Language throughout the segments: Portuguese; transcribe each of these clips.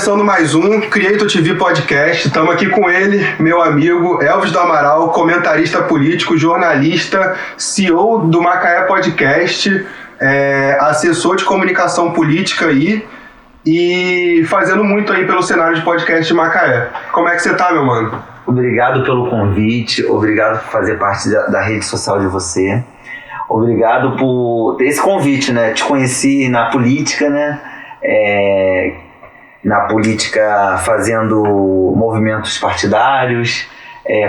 começando mais um Creator TV Podcast. Estamos aqui com ele, meu amigo Elvis do Amaral, comentarista político, jornalista, CEO do Macaé Podcast, assessor de comunicação política aí e fazendo muito aí pelo cenário de podcast de Macaé. Como é que você tá, meu mano? Obrigado pelo convite, obrigado por fazer parte da rede social de você. Obrigado por ter esse convite, né? Te conheci na política, né? Na política fazendo movimentos partidários,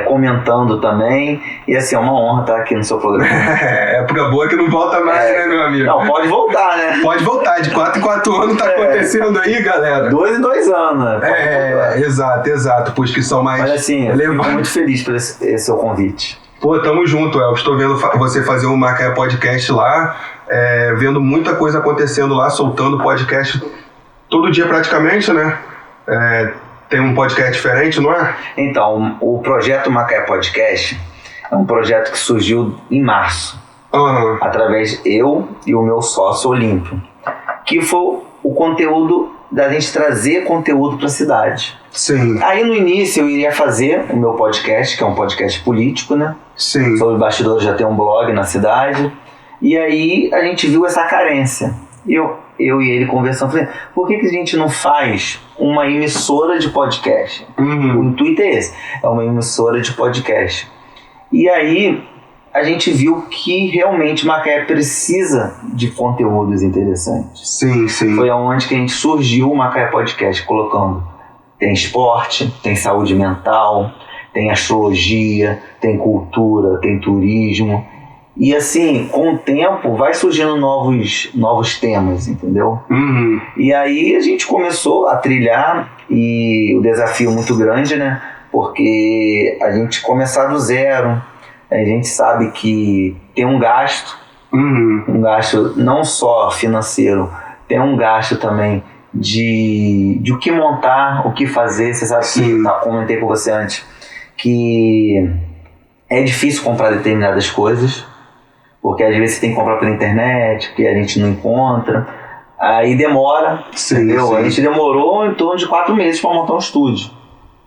comentando também. E assim, é uma honra estar aqui no seu programa. Época boa que não volta mais, né, meu amigo? Não, pode voltar, né? Pode voltar, de 4 em 4 anos tá acontecendo aí, galera. 2 em 2 anos, né? Exato, pois que são mais... Mas assim, eu fico muito feliz por esse seu convite. Pô, tamo junto, Elvis. Tô vendo você fazer um Macaé Podcast lá, vendo muita coisa acontecendo lá, soltando podcast todo dia praticamente, né? Tem um podcast diferente, não é? Então, o projeto Macaé Podcast é um projeto que surgiu em março, através eu e o meu sócio Olímpio, que foi o conteúdo da gente trazer conteúdo para a cidade. Sim. Aí no início eu iria fazer o meu podcast, que é um podcast político, né? Sim. Sobre bastidores, já tem um blog na cidade. E aí a gente viu essa carência. Eu e ele conversando, falei, por que a gente não faz uma emissora de podcast? O intuito é esse, é uma emissora de podcast. E aí a gente viu que realmente Macaé precisa de conteúdos interessantes. Sim. Foi aonde que a gente surgiu o Macaé Podcast, colocando, tem esporte, tem saúde mental, tem astrologia, tem cultura, tem turismo. E assim, com o tempo, vai surgindo novos temas, entendeu? E aí a gente começou a trilhar, e o desafio muito grande, né? Porque a gente começar do zero, a gente sabe que tem um gasto, um gasto não só financeiro, tem um gasto também de o que montar, o que fazer. Você sabe que, comentei com você antes, que é difícil comprar determinadas coisas, porque às vezes você tem que comprar pela internet, porque a gente não encontra, aí demora, entendeu? A gente demorou em torno de 4 meses para montar um estúdio.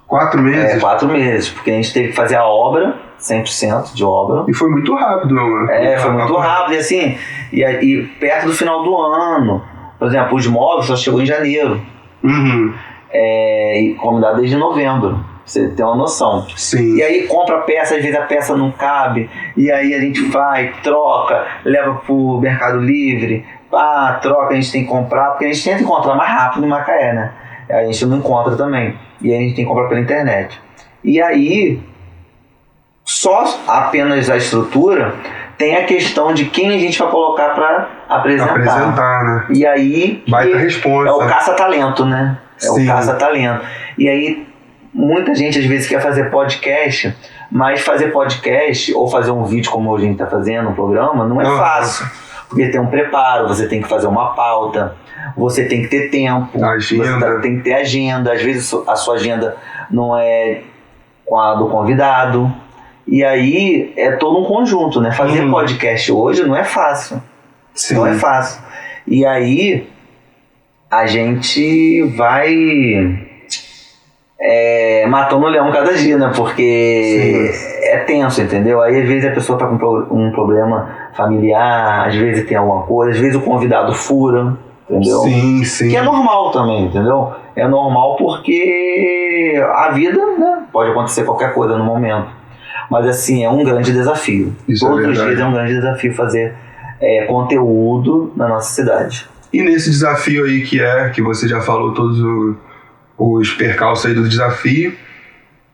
4 meses? 4 meses, porque a gente teve que fazer a obra, 100% de obra. E foi muito rápido, meu mano. Foi muito rápido, e assim, e perto do final do ano, por exemplo, os móveis só chegou em janeiro, e convidado desde novembro. Você tem uma noção. Sim. E aí compra a peça, às vezes a peça não cabe, e aí a gente vai, troca, leva pro Mercado Livre, troca, a gente tem que comprar, porque a gente tenta encontrar mais rápido em Macaé, né? A gente não encontra também, e aí a gente tem que comprar pela internet. E aí, só apenas a estrutura, tem a questão de quem a gente vai colocar para apresentar, né? E aí, baita resposta. É o caça-talento, né? O caça-talento. E aí, muita gente às vezes quer fazer podcast, mas fazer podcast ou fazer um vídeo como a gente está fazendo, um programa, não é fácil. Porque tem um preparo, você tem que fazer uma pauta, você tem que ter tempo, agenda. Você tem que ter agenda. Às vezes a sua agenda não é com a do convidado. E aí é todo um conjunto, né? Fazer podcast hoje não é fácil. Sim. Não é fácil. E aí a gente vai matando o leão cada dia, né? Porque é tenso, entendeu? Aí às vezes a pessoa tá com um problema familiar, às vezes tem alguma coisa, às vezes o convidado fura, entendeu? Sim. Que é normal também, entendeu? É normal porque a vida, né? Pode acontecer qualquer coisa no momento. Mas assim, é um grande desafio. Todos os dias é um grande desafio fazer conteúdo na nossa cidade. E nesse desafio aí que você já falou todos os percalços aí do desafio,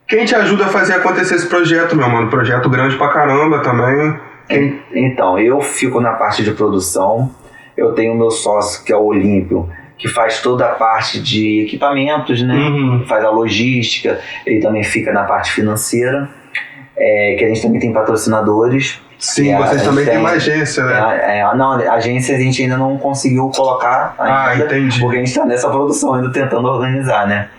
quem te ajuda a fazer acontecer esse projeto, meu mano? Projeto grande pra caramba também. Então, eu fico na parte de produção, eu tenho o meu sócio, que é o Olímpio, que faz toda a parte de equipamentos, né? Faz a logística, ele também fica na parte financeira, que a gente também tem patrocinadores. Sim, vocês também têm uma agência, né? Não, a agência a gente ainda não conseguiu colocar ainda, entendi. Porque a gente está nessa produção ainda tentando organizar, né?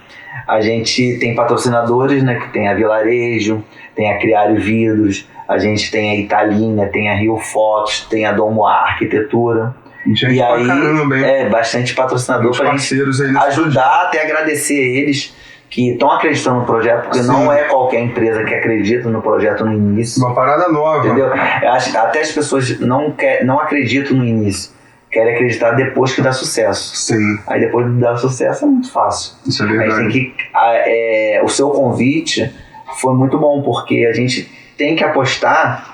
A gente tem patrocinadores, né? Que tem a Vilarejo, tem a Criar Vidros, a gente tem a Italina, tem a Rio Fotos, tem a Domo Arquitetura. Gente e pra aí, caramba, hein? bastante patrocinador Os pra gente parceiros aí nesse ajudar, até agradecer eles que estão acreditando no projeto, porque Sim. não é qualquer empresa que acredita no projeto no início. Uma parada nova. Entendeu? Até as pessoas não acreditam no início, querem acreditar depois que dá sucesso. Sim, Aí depois de dar sucesso é muito fácil. isso é A gente verdade. tem que, o seu convite foi muito bom, porque a gente tem que apostar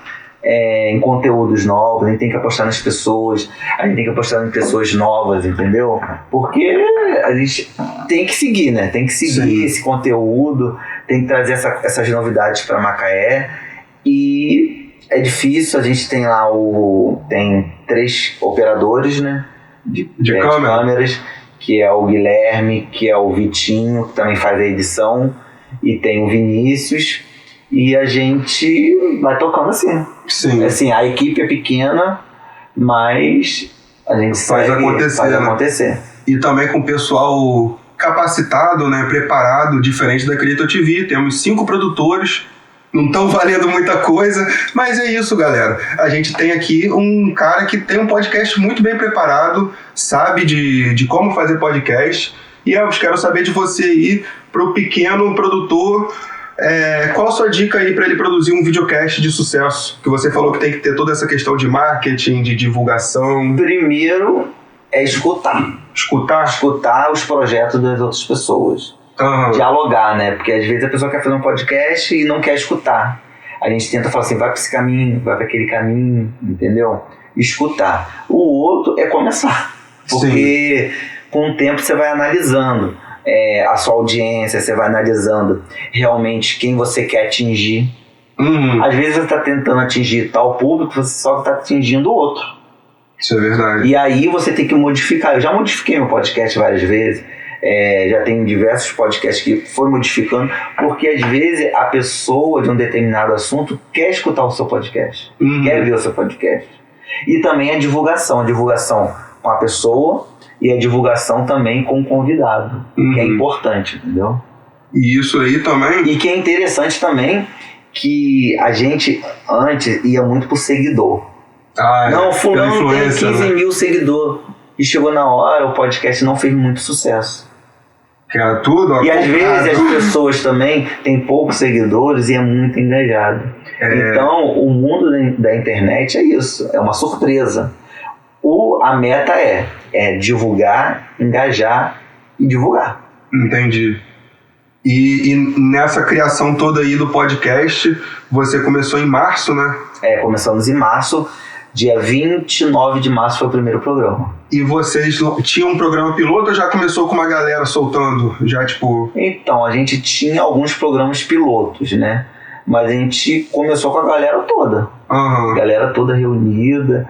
em conteúdos novos, a gente tem que apostar nas pessoas, a gente tem que apostar em pessoas novas, entendeu? Porque a gente tem que seguir, né? Tem que seguir Sim. esse conteúdo, tem que trazer essas novidades para Macaé. E é difícil, a gente tem lá tem 3 operadores, né? De câmeras, que é o Guilherme, que é o Vitinho, que também faz a edição, e tem o Vinícius, e a gente vai tocando assim. Sim. Assim, a equipe é pequena, mas a gente Faz acontecer. E também com o pessoal capacitado, né, preparado, diferente da Creator TV. Temos 5 produtores, não estão valendo muita coisa, mas é isso, galera. A gente tem aqui um cara que tem um podcast muito bem preparado, sabe de como fazer podcast. E eu quero saber de você aí, pro pequeno produtor, qual a sua dica aí para ele produzir um videocast de sucesso? Que você falou que tem que ter toda essa questão de marketing, de divulgação. Primeiro é escutar os projetos das outras pessoas. Uhum. Dialogar, né? Porque às vezes a pessoa quer fazer um podcast e não quer escutar. A gente tenta falar assim, vai para esse caminho, vai para aquele caminho, entendeu? Escutar. O outro é começar. Porque com o tempo você vai analisando a sua audiência, você vai analisando realmente quem você quer atingir. Uhum. Às vezes você está tentando atingir tal público, você só está atingindo outro. Isso é verdade. E aí você tem que modificar. Eu já modifiquei meu podcast várias vezes. Já tem diversos podcasts que foi modificando, porque às vezes a pessoa de um determinado assunto quer escutar o seu podcast, quer ver o seu podcast. E também a divulgação com a pessoa e a divulgação também com o convidado, que é importante, entendeu? E isso aí também... E que é interessante também, que a gente antes ia muito por seguidor. Não, fulano tem 15 mil seguidores. E chegou na hora, o podcast não fez muito sucesso. Que era tudo. E às vezes as pessoas também têm poucos seguidores e é muito engajado. Então, o mundo da internet é isso, é uma surpresa. A meta é divulgar, engajar e divulgar. Entendi. E nessa criação toda aí do podcast, você começou em março, né? Começamos em março. Dia 29 de março foi o primeiro programa. E vocês tinham um programa piloto ou já começou com uma galera soltando? Já tipo... Então, a gente tinha alguns programas pilotos, né? Mas a gente começou com a galera toda. Uhum. Galera toda reunida.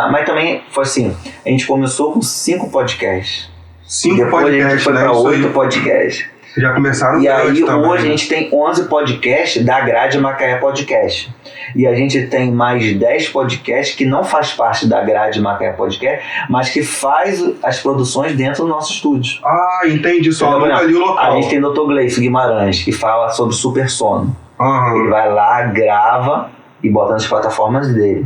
Mas também foi assim, a gente começou com 5 podcasts. 5 podcasts, depois a gente foi para 8 podcasts. Já começaram E aí também, hoje a gente tem 11 podcasts da grade Macaé Podcast. E a gente tem mais 10 podcasts que não faz parte da grade Macaé Podcast, mas que faz as produções dentro do nosso estúdio. Ah, entendi. Só Então, ali o local. A gente tem o Dr. Gleison Guimarães, que fala sobre super sono. Uhum. Ele vai lá, grava e bota nas plataformas dele.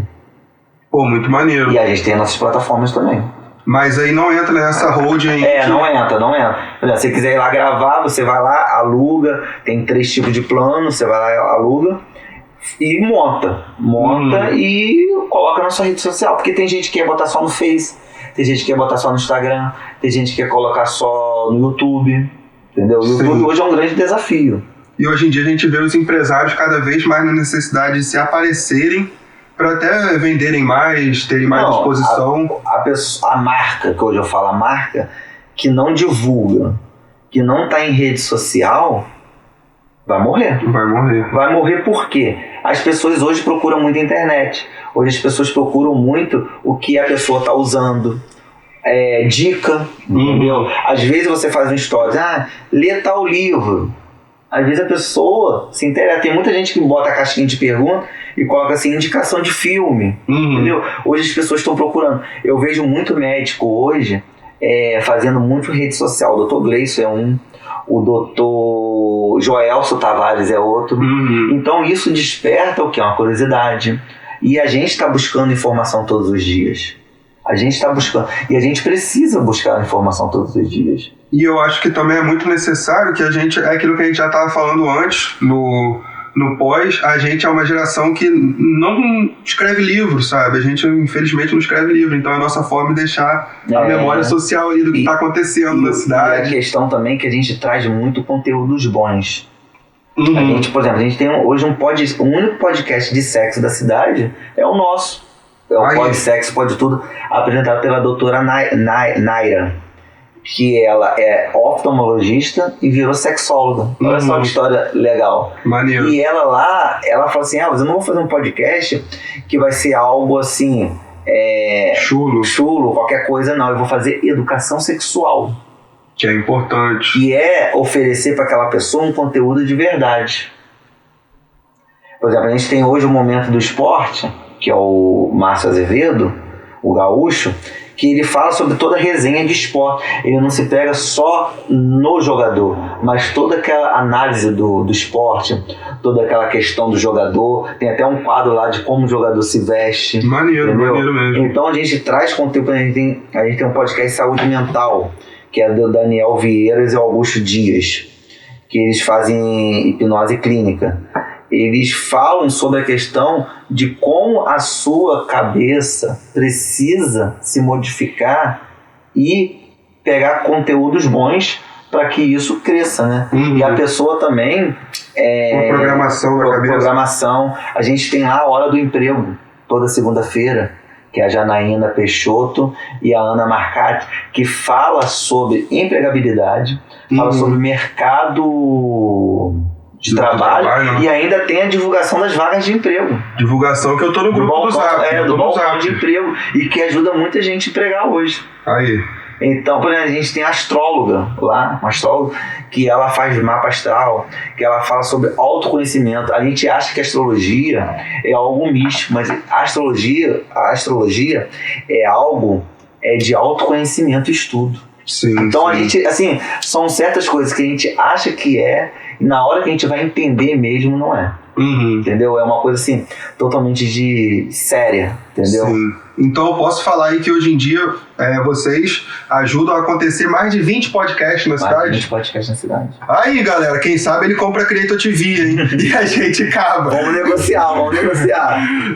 Pô, muito maneiro. E a gente tem nossas plataformas também. Mas aí não entra nessa holding aí. Não entra. Por exemplo, se você quiser ir lá gravar, você vai lá, aluga, tem 3 tipos de plano, você vai lá, aluga e monta e coloca na sua rede social, porque tem gente que quer botar só no Face, tem gente que quer botar só no Instagram, tem gente que quer colocar só no YouTube, entendeu? O YouTube hoje é um grande desafio. E hoje em dia a gente vê os empresários cada vez mais na necessidade de se aparecerem para até venderem mais, terem mais exposição. A marca, que hoje eu falo, a marca que não divulga, que não está em rede social, vai morrer. Vai morrer por quê? As pessoas hoje procuram muito a internet. Hoje as pessoas procuram muito o que a pessoa está usando. Dica, entendeu? Às vezes você faz um story, lê tal livro. Às vezes a pessoa se interessa. Tem muita gente que bota a caixinha de pergunta e coloca assim, indicação de filme, entendeu? Hoje as pessoas estão procurando. Eu vejo muito médico hoje fazendo muito rede social. O Dr. Gleison é um, o Dr. Joelso Tavares é outro. Então isso desperta o quê? Uma curiosidade. E a gente está buscando informação todos os dias. A gente está buscando. E a gente precisa buscar a informação todos os dias. E eu acho que também é muito necessário que a gente, é aquilo que a gente já estava falando antes, no pós, a gente é uma geração que não escreve livro, sabe? A gente, infelizmente, não escreve livro. Então, é a nossa forma de deixar a memória social ali do que está acontecendo na cidade. E a questão também que a gente traz muito conteúdos bons. Uhum. A gente, por exemplo, a gente tem hoje o único podcast de sexo da cidade é o nosso. É o Pode Sexo, Pode Tudo, apresentado pela doutora Naira, que ela é oftalmologista e virou sexóloga. Olha só que história legal. Maneiro. E ela fala assim, eu não vou fazer um podcast que vai ser algo assim, chulo, qualquer coisa, não. Eu vou fazer educação sexual. Que é importante. E é oferecer para aquela pessoa um conteúdo de verdade. Por exemplo, a gente tem hoje o Momento do Esporte, que é o Márcio Azevedo, o gaúcho, que ele fala sobre toda a resenha de esporte. Ele não se pega só no jogador, mas toda aquela análise do esporte, toda aquela questão do jogador. Tem até um quadro lá de como o jogador se veste. Maneiro mesmo. Então a gente traz conteúdo, a gente tem um podcast Saúde Mental, que é do Daniel Vieiras e Augusto Dias, que eles fazem hipnose clínica. Eles falam sobre a questão de como a sua cabeça precisa se modificar e pegar conteúdos bons para que isso cresça, né? E a pessoa também... uma programação na cabeça. Programação. A gente tem lá a Hora do Emprego, toda segunda-feira, que é a Janaína Peixoto e a Ana Marcati, que fala sobre empregabilidade, fala sobre mercado de trabalho, né? E ainda tem a divulgação das vagas de emprego. Divulgação que eu tô no grupo do Zap. Do balcão de emprego, e que ajuda muita gente a empregar hoje. Aí. Então, por exemplo, a gente tem a astróloga lá, uma astróloga, que ela faz mapa astral, que ela fala sobre autoconhecimento. A gente acha que a astrologia é algo místico, mas a astrologia é algo de autoconhecimento e estudo. Sim, então a gente, assim, são certas coisas que a gente acha que é, e na hora que a gente vai entender mesmo, não é. Entendeu? É uma coisa assim, totalmente séria, entendeu? Sim. Então eu posso falar aí que hoje em dia vocês ajudam a acontecer mais de 20 podcasts na cidade? Mais de 20 podcasts na cidade. Aí, galera, quem sabe ele compra a Creator TV, hein? E a gente acaba. Vamos negociar.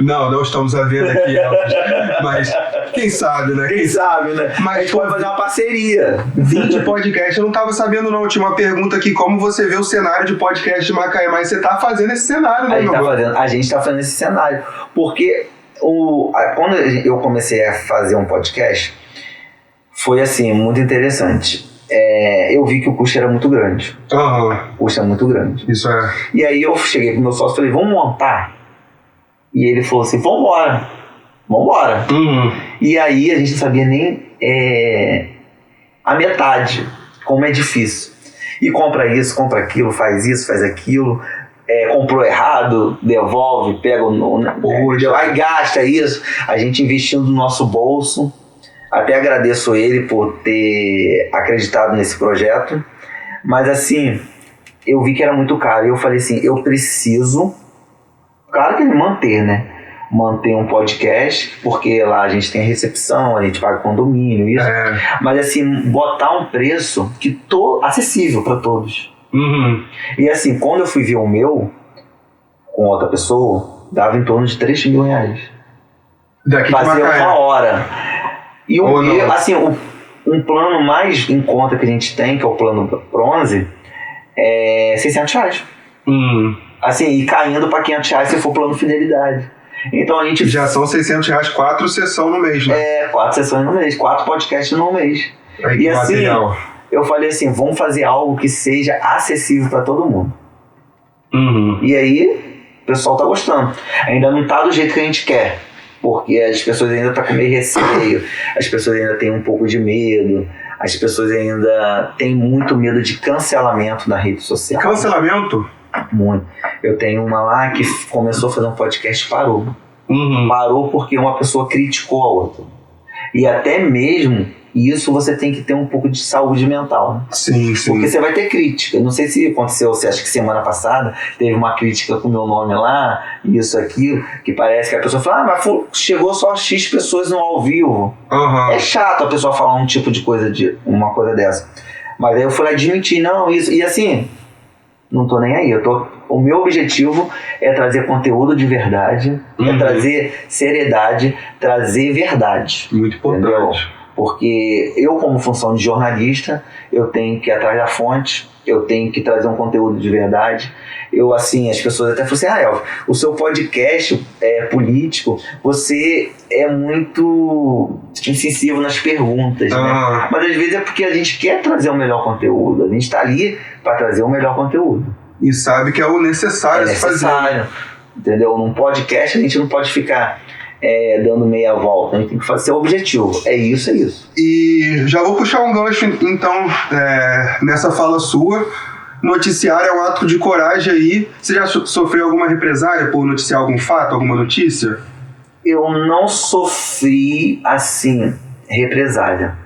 Não estamos à venda aqui, Elvis. Mas quem sabe, né? Quem sabe, né? Mas a gente pode fazer uma parceria. 20 podcasts, eu não tava sabendo não. Tinha uma pergunta aqui, como você vê o cenário de podcast de Macaé? Mas você tá fazendo esse cenário, né, A gente tá fazendo esse cenário. Porque quando eu comecei a fazer um podcast, foi assim, muito interessante. Eu vi que o custo era muito grande. O custo é muito grande. Isso é. E aí eu cheguei pro meu sócio e falei, vamos montar? E ele falou assim, vambora. E aí a gente não sabia nem a metade, como é difícil. E compra isso, compra aquilo, faz isso, faz aquilo. Comprou errado, devolve, pega aí gasta isso. A gente investindo no nosso bolso. Até agradeço ele por ter acreditado nesse projeto. Mas assim, eu vi que era muito caro. E eu falei assim, eu preciso, claro que manter, né? Manter um podcast, porque lá a gente tem a recepção, a gente paga condomínio, isso. Mas assim, botar um preço acessível para todos. E assim, quando eu fui ver o meu com outra pessoa, dava em torno de 3 mil reais. Daqui fazer uma hora. E o meu, assim, um plano mais em conta que a gente tem, que é o plano bronze, é 600 reais. Assim, e caindo para 500 reais se for plano fidelidade. Então a gente... Já são 600 reais 4 sessões no mês, né? 4 sessões no mês, 4 podcasts no mês. Aí, e assim... Material. Eu falei assim, vamos fazer algo que seja acessível para todo mundo. E aí, o pessoal tá gostando. Ainda não tá do jeito que a gente quer, porque as pessoas ainda estão com meio receio, as pessoas ainda têm um pouco de medo, as pessoas ainda têm muito medo de cancelamento na rede social. Cancelamento? Muito. Eu tenho uma lá que começou a fazer um podcast e parou. Parou porque uma pessoa criticou a outra. E até mesmo E isso você tem que ter um pouco de saúde mental, né? Sim, sim. Porque você vai ter crítica. Não sei se aconteceu, você acha que semana passada teve uma crítica com o meu nome lá, isso, aquilo, que parece que a pessoa fala, mas chegou só X pessoas no ao vivo. Uhum. É chato a pessoa falar um tipo de coisa, uma coisa dessa. Mas aí eu fui lá admitir, não, isso. E assim, não tô nem aí. O meu objetivo é trazer conteúdo de verdade, é trazer seriedade, trazer verdade. Muito importante. Entendeu? Porque eu, como função de jornalista, eu tenho que ir atrás da fonte, eu tenho que trazer um conteúdo de verdade. As pessoas até falam assim, Elvis, o seu podcast político, você é muito incisivo nas perguntas, né? Mas às vezes é porque a gente quer trazer o melhor conteúdo, a gente está ali para trazer o melhor conteúdo. E sabe que é o necessário se fazer. Entendeu? Num podcast a gente não pode ficar dando meia volta, a gente tem que fazer o objetivo. É isso. E já vou puxar um gancho, então, nessa fala sua. Noticiário é um ato de coragem aí. Você já sofreu alguma represália por noticiar algum fato, alguma notícia? Eu não sofri, assim, represália.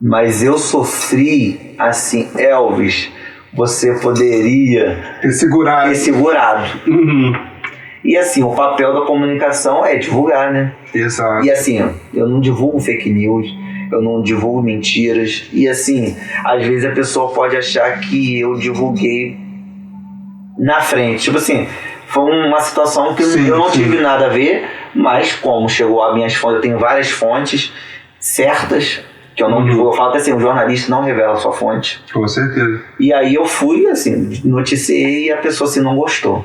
Mas eu sofri, assim, Elvis, você poderia ter segurado. Uhum. E assim, o papel da comunicação é divulgar, né? Exato. E assim, eu não divulgo fake news, eu não divulgo mentiras. E assim, às vezes a pessoa pode achar que eu divulguei na frente. Tipo assim, foi uma situação que eu não tive nada a ver, mas como chegou a minhas fontes, eu tenho várias fontes certas, que eu não divulgo. Eu falo que assim, o jornalista não revela a sua fonte. Com certeza. E aí eu fui, assim, noticiei e a pessoa assim, não gostou.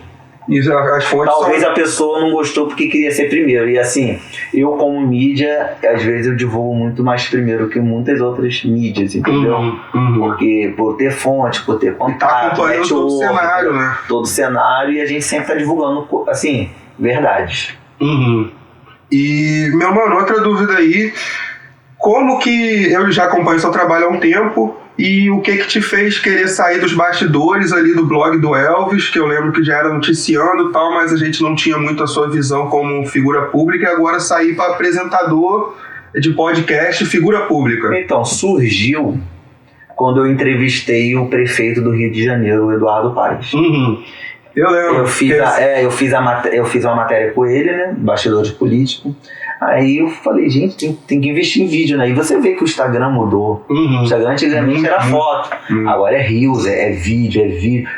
As fontes talvez a pessoa não gostou porque queria ser primeiro. E assim, eu como mídia, às vezes eu divulgo muito mais primeiro que muitas outras mídias, entendeu? Porque por ter fonte, por ter contato, tá acompanhando todo o cenário, né? Todo o cenário, e a gente sempre tá divulgando, assim, verdades. E, meu mano, outra dúvida aí, como que eu já acompanho seu trabalho há um tempo, e o que te fez querer sair dos bastidores ali do blog do Elvis, que eu lembro que já era noticiando e tal, mas a gente não tinha muito a sua visão como figura pública, e agora sair para apresentador de podcast figura pública? Então, surgiu quando eu entrevistei o prefeito do Rio de Janeiro, o Eduardo Paes. Eu lembro. Eu fiz uma matéria com ele, né, bastidores políticos. Aí eu falei, gente, tem que investir em vídeo, né? E você vê que o Instagram mudou. O Instagram antigamente era foto, agora é Reels, é vídeo.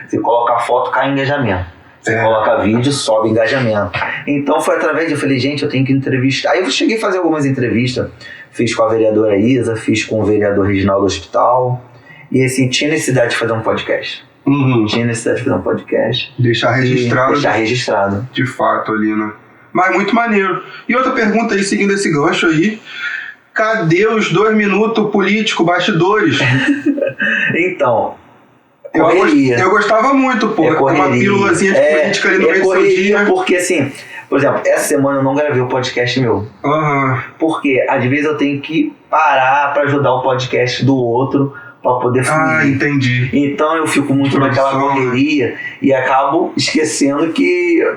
Você coloca a foto, cai engajamento. Você coloca vídeo, sobe engajamento. Então foi através de, eu falei, gente, eu tenho que entrevistar. Aí eu cheguei a fazer algumas entrevistas, fiz com a vereadora Isa, fiz com o vereador Reginaldo Hospital. E assim, tinha necessidade de fazer um podcast. Tinha necessidade de fazer um podcast. Deixar registrado. De fato ali, né? Mas muito maneiro. E outra pergunta aí, seguindo esse gancho aí, cadê os 2 minutos político, bastidores? Então, eu gostava muito, pô. Uma pílulazinha de política ali no meio do seu dia. Porque assim, por exemplo, essa semana eu não gravei o podcast meu. Porque às vezes eu tenho que parar para ajudar o podcast do outro para poder fluir. Entendi. Então eu fico muito naquela correria e acabo esquecendo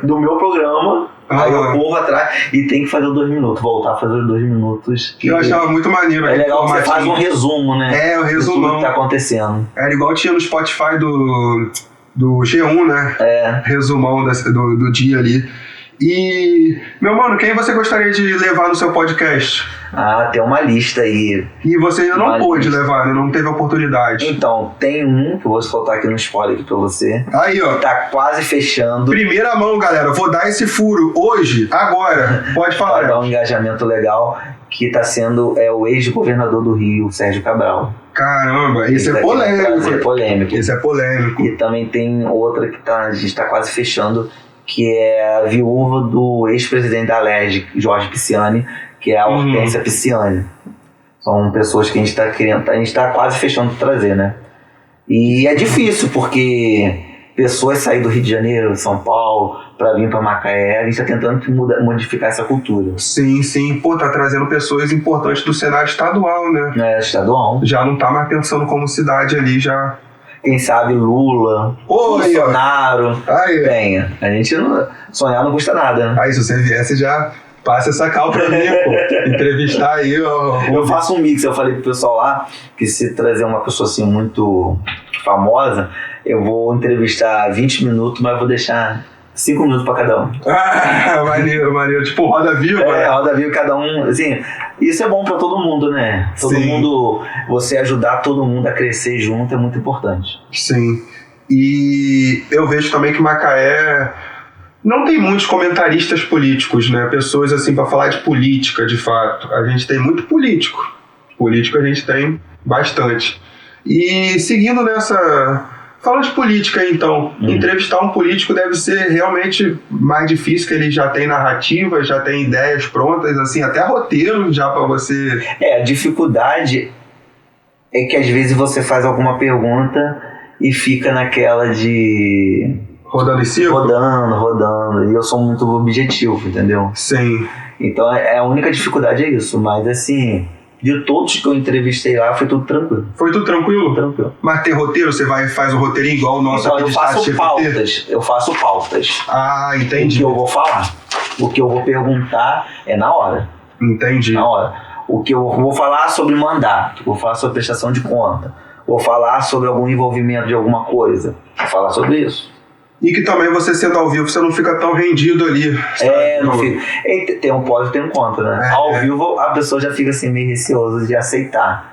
do meu programa. Aí eu corro atrás e tem que fazer os 2 minutos, voltar a fazer os 2 minutos. Eu achava muito maneiro. É legal que você faz um resumo, né? O resumão. Tudo que tá acontecendo. Era igual tinha no Spotify do G1, né? Resumão do dia ali. E, meu mano, quem você gostaria de levar no seu podcast? Tem uma lista aí. E você ainda não pôde levar, né? Não teve oportunidade. Então, tem um que eu vou soltar aqui no spoiler aqui pra você. Aí, ó. Tá quase fechando. Primeira mão, galera. Vou dar esse furo hoje, agora. Pode falar. Vai dar um engajamento legal, que tá sendo o ex-governador do Rio, Sérgio Cabral. Caramba, esse é polêmico. Esse é polêmico. E também tem outra que a gente tá quase fechando, que é a viúva do ex-presidente da Alerj, Jorge Pisciani, que é a Hortência Pisciani. São pessoas que a gente tá quase fechando de trazer, né? E é difícil, porque pessoas saírem do Rio de Janeiro, São Paulo, para vir para Macaé, a gente tá tentando modificar essa cultura. Sim. Pô, tá trazendo pessoas importantes do cenário estadual, né? Estadual. Já não tá mais pensando como cidade ali, já... Quem sabe Lula, Bolsonaro, venha. A gente sonhar não custa nada. Aí se você viesse já Passa essa cal pra mim, pô. Entrevistar aí, ó. Eu faço um mix, eu falei pro pessoal lá que se trazer uma pessoa assim muito famosa, eu vou entrevistar 20 minutos, mas vou deixar 5 minutos pra cada um. Ah, maneiro. Tipo, roda viva. Roda viva, cada um, assim, isso é bom pra todo mundo, né? Todo Sim. mundo, você ajudar todo mundo a crescer junto é muito importante. Sim. E eu vejo também que Macaé não tem muitos comentaristas políticos, né? Pessoas assim pra falar de política, de fato. A gente tem muito político. Político a gente tem bastante. E seguindo nessa... Falando de política aí, então, entrevistar um político deve ser realmente mais difícil, que ele já tem narrativa, já tem ideias prontas, assim, até roteiro já pra você... A dificuldade é que às vezes você faz alguma pergunta e fica naquela de... Rodando em círculo? Rodando. E eu sou muito objetivo, entendeu? Sim. Então a única dificuldade é isso. Mas assim, de todos que eu entrevistei lá, foi tudo tranquilo. Foi tudo tranquilo? Tranquilo. Mas tem roteiro? Você vai e faz um roteirinho igual o nosso Então aqui eu de faço ChatGPT? pautas. Eu faço pautas. Ah, O entendi. que eu vou falar. O que eu vou perguntar é na hora. Entendi. Na hora. O que eu vou falar sobre mandato. Vou falar sobre prestação de conta. Vou falar sobre algum envolvimento de alguma coisa. Vou falar sobre isso. E que também você sendo ao vivo, você não fica tão rendido ali. Sabe? Não fica. Tem um pós e tem um contra, né? Ao vivo a pessoa já fica assim meio receosa de aceitar.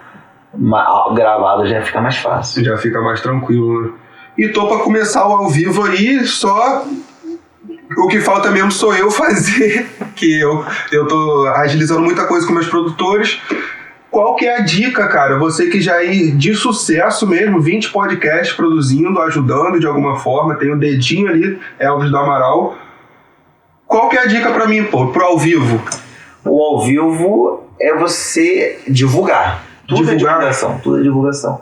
Mas gravado já fica mais fácil. Já fica mais tranquilo, né? E tô pra começar o ao vivo aí, só... O que falta mesmo sou eu fazer, que eu tô agilizando muita coisa com meus produtores. Qual que é a dica, cara? Você que já é de sucesso mesmo, 20 podcasts produzindo, ajudando de alguma forma, tem o dedinho ali, Elvis do Amaral. Qual que é a dica pra mim, pô, pro ao vivo? O ao vivo é você divulgar. Tudo é divulgação.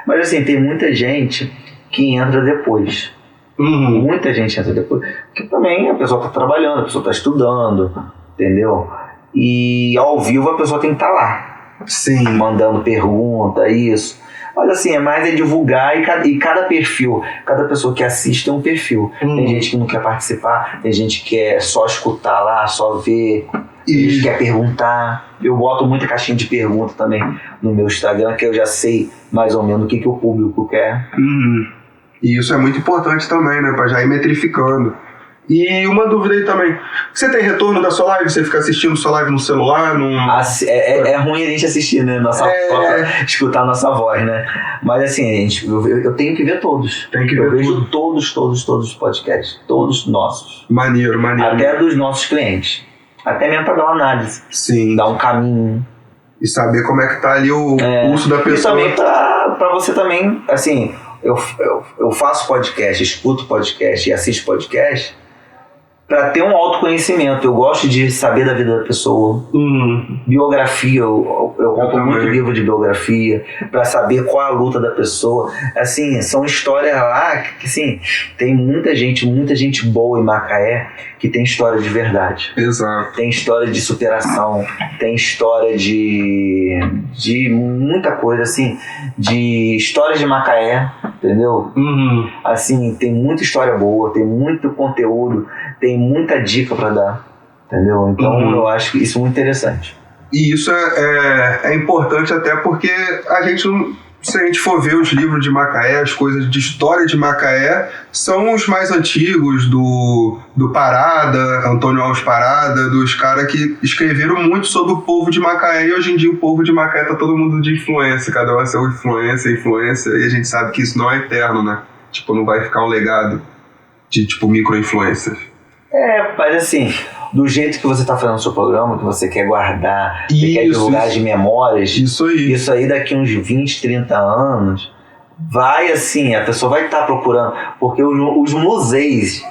Mas assim, tem muita gente que entra depois. Muita gente entra depois. Porque também a pessoa tá trabalhando, a pessoa tá estudando, entendeu? E ao vivo a pessoa tem que estar lá. Sim. Mandando pergunta, isso. Mas assim, é mais divulgar e cada perfil, cada pessoa que assiste tem um perfil. Tem gente que não quer participar, tem gente que quer só escutar lá, só ver, tem gente que quer perguntar. Eu boto muita caixinha de pergunta também no meu Instagram, que eu já sei mais ou menos o que o público quer. E isso é muito importante também, né? Pra já ir metrificando. E uma dúvida aí também. Você tem retorno da sua live? Você fica assistindo sua live no celular? É ruim a gente assistir, né? Escutar a nossa voz, né? Mas assim, eu tenho que ver todos. Eu vejo todos os podcasts. Todos nossos. Maneiro. Até dos nossos clientes. Até mesmo pra dar uma análise. Sim. Dar um caminho. E saber como é que tá ali o pulso da pessoa. E também pra você também, assim... Eu faço podcast, escuto podcast e assisto podcast para ter um autoconhecimento. Eu gosto de saber da vida da pessoa. Biografia, eu compro muito livro de biografia para saber qual é a luta da pessoa. Assim, são histórias lá que assim, tem muita gente boa em Macaé que tem história de verdade. Exato. Tem história de superação, tem história de muita coisa, assim, de histórias de Macaé, entendeu? Assim, tem muita história boa, tem muito conteúdo, tem muita dica pra dar, entendeu? Então eu acho que isso é muito interessante. E isso é importante até porque a gente não... Se a gente for ver os livros de Macaé, as coisas de história de Macaé, são os mais antigos, do Parada, Antônio Alves Parada, dos caras que escreveram muito sobre o povo de Macaé, e hoje em dia o povo de Macaé tá todo mundo de influência, cada um é seu influência, e a gente sabe que isso não é eterno, né? Tipo, não vai ficar um legado de, tipo, micro-influências. Mas assim, do jeito que você está fazendo o seu programa, que você quer guardar, você quer divulgar de memórias, isso aí daqui uns 20, 30 anos, vai assim, a pessoa vai estar procurando, porque os museus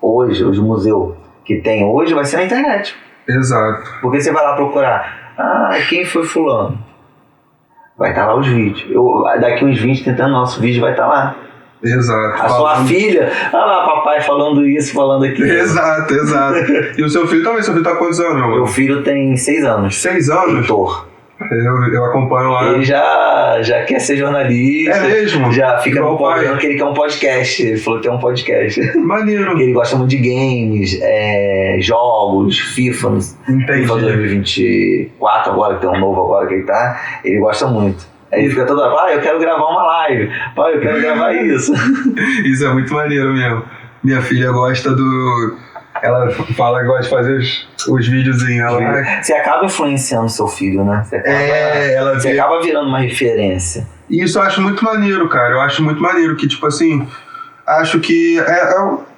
hoje, os museus que tem hoje, vai ser na internet. Exato. Porque você vai lá procurar, quem foi fulano? Vai estar lá os vídeos. Daqui uns 20, 30 anos, nosso vídeo vai estar lá. Exato. A sua filha, lá, papai falando isso, falando aquilo. Exato. E o seu filho também? Seu filho tá há quantos anos, meu irmão? Meu filho tem 6 anos. 6 anos? Heitor. Eu acompanho lá. Ele já quer ser jornalista. É mesmo? Já fica Igual me cobrando que ele quer um podcast. Ele falou que é um podcast. Maneiro. Que ele gosta muito de games, jogos, FIFA Entendi. 2024 agora, que tem um novo agora que ele tá. Ele gosta muito. Aí ele fica toda hora, pai, eu quero gravar uma live. Pai, eu quero gravar isso. Isso é muito maneiro mesmo. Minha filha gosta do... Ela fala que gosta de fazer os videozinhos lá. Você acaba influenciando seu filho, né? Você acaba virando uma referência. E isso eu acho muito maneiro, cara. Eu acho muito maneiro que, tipo assim, acho que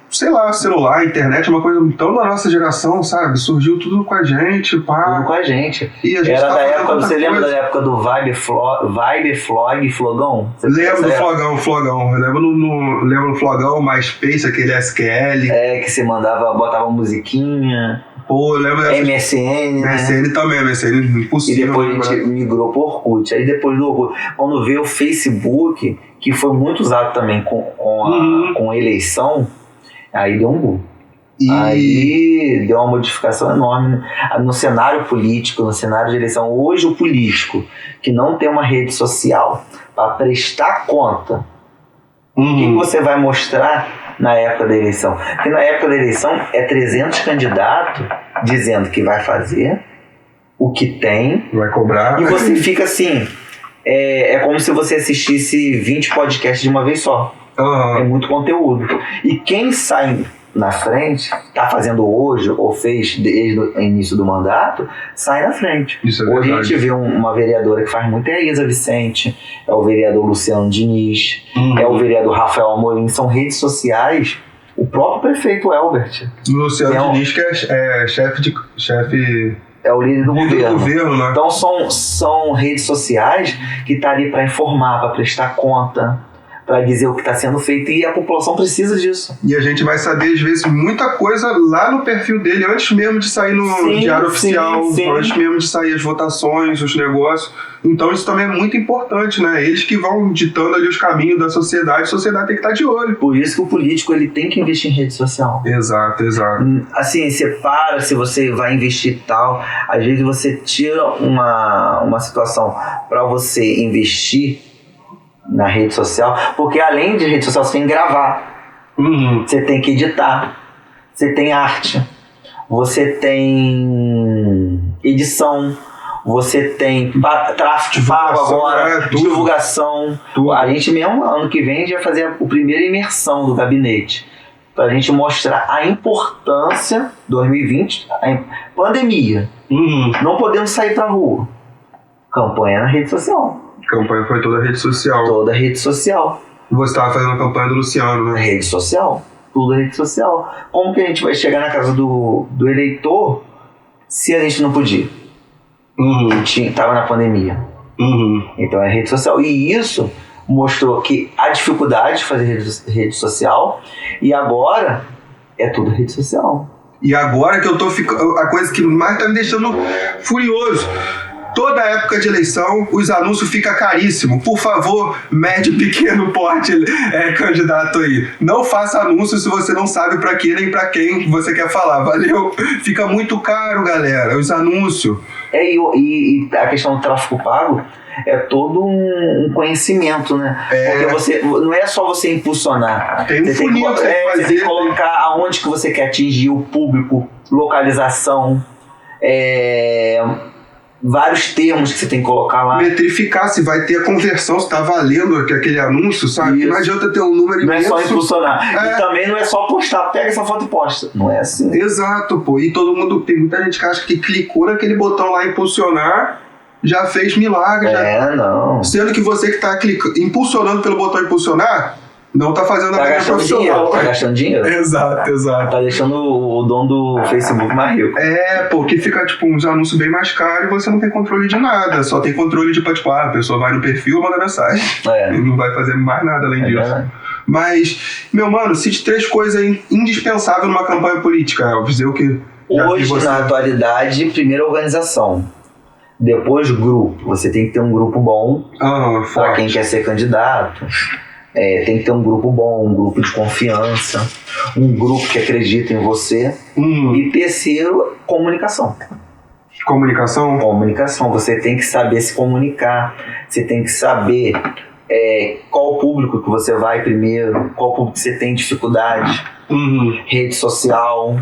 sei lá, celular, internet é uma coisa tão da nossa geração, sabe? Surgiu tudo com a gente, pá. Tudo com a gente. E a gente Era tá da fazendo época, tanta você lembra coisa. da época do Flogão? Lembro do Flogão. Eu lembro do Flogão, MySpace, aquele SQL. Que você botava musiquinha. Pô, eu lembro dessa. MSN, né? MSN também, MSN impossível. E depois a gente migrou pro Orkut. Aí depois do Orkut, quando veio o Facebook, que foi muito usado também com eleição, aí deu um boom. Aí deu uma modificação enorme no cenário político, no cenário de eleição. Hoje o político que não tem uma rede social para prestar conta, o que você vai mostrar na época da eleição? Porque na época da eleição é 300 candidatos dizendo que vai fazer, o que tem, vai cobrar. E você fica assim, é como se você assistisse 20 podcasts de uma vez só. É muito conteúdo. E quem sai na frente, tá fazendo hoje ou fez desde o início do mandato, sai na frente. Isso é hoje verdade. A gente vê uma vereadora que faz muito, é a Isa Vicente, é o vereador Luciano Diniz, é o vereador Rafael Amorim, são redes sociais. O próprio prefeito Elbert. Luciano Diniz, que é chefe é o líder do governo, né? Então são redes sociais que tá ali para informar, para prestar conta, para dizer o que está sendo feito, e a população precisa disso. E a gente vai saber, às vezes, muita coisa lá no perfil dele, antes mesmo de sair no Diário Oficial, antes mesmo de sair as votações, os negócios. Então isso também é muito importante, né? Eles que vão ditando ali os caminhos da sociedade, a sociedade tem que estar de olho. Por isso que o político ele tem que investir em rede social. Exato. Assim, separa se você vai investir e tal. Às vezes você tira uma situação para você investir na rede social, porque além de rede social você tem que gravar, você tem que editar, você tem arte, você tem edição, você tem tráfego pago agora, divulgação. Tudo. A gente mesmo, ano que vem, a gente vai fazer a primeira imersão do gabinete, pra gente mostrar a importância, 2020, a pandemia, não podemos sair pra rua, campanha na rede social. A campanha foi toda rede social. Toda rede social. Você estava fazendo a campanha do Luciano, né? Rede social. Tudo rede social. Como que a gente vai chegar na casa do eleitor se a gente não podia? Estava na pandemia. Então é rede social. E isso mostrou que a dificuldade de fazer rede social, e agora é tudo rede social. E agora que eu tô ficando... A coisa que mais tá me deixando furioso... Toda época de eleição, os anúncios ficam caríssimos. Por favor, médio e pequeno porte candidato aí. Não faça anúncio se você não sabe pra que nem pra quem você quer falar. Valeu? Fica muito caro, galera, os anúncios. E a questão do tráfego pago é todo um conhecimento, né? Porque não é só você impulsionar. Tem um funil que você tem que fazer. Você tem que colocar aonde que você quer atingir o público, localização, vários termos que você tem que colocar lá. Metrificar se vai ter a conversão, se tá valendo aquele anúncio, sabe? Não adianta ter um número imenso. Não é só impulsionar. E também não é só postar. Pega essa foto e posta. Não é assim. Exato, pô. E todo mundo, tem muita gente que acha que clicou naquele botão lá, impulsionar, já fez milagre. Não. Sendo que você que tá impulsionando pelo botão impulsionar, não tá fazendo a carreira profissional. Tá gastando dinheiro? Exato. Tá deixando o dono do Facebook mais rico. Porque fica uns anúncios bem mais caros e você não tem controle de nada. Só tem controle de, a pessoa vai no perfil e manda mensagem. E não vai fazer mais nada além disso. Verdade. Mas, meu mano, cite 3 coisas indispensáveis numa campanha política, Elvis. Eu que hoje, na atualidade, primeiro organização. Depois grupo. Você tem que ter um grupo bom para quem quer ser candidato. Tem que ter um grupo bom, um grupo de confiança, um grupo que acredita em você. E terceiro, comunicação. Comunicação? Comunicação. Você tem que saber se comunicar. Você tem que saber qual o público que você vai primeiro, qual o público que você tem dificuldade. Rede social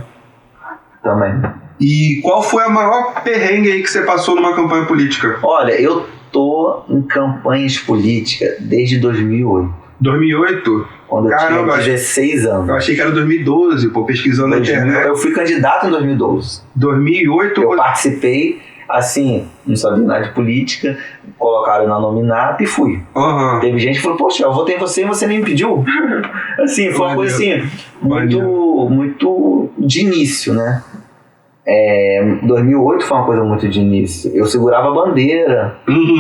também. E qual foi a maior perrengue aí que você passou numa campanha política? Olha, eu tô em campanhas políticas desde 2008. 2008? Quando eu tinha 16 anos. Eu achei que era 2012, pesquisando na internet. Eu fui candidato em 2012. 2008? Eu participei, assim, não sabia nada de política, colocaram na nominata e fui. Teve gente que falou, poxa, eu votei em você e você nem me pediu. Assim, foi uma coisa assim, muito de início, né? 2008 foi uma coisa muito de início. Eu segurava a bandeira,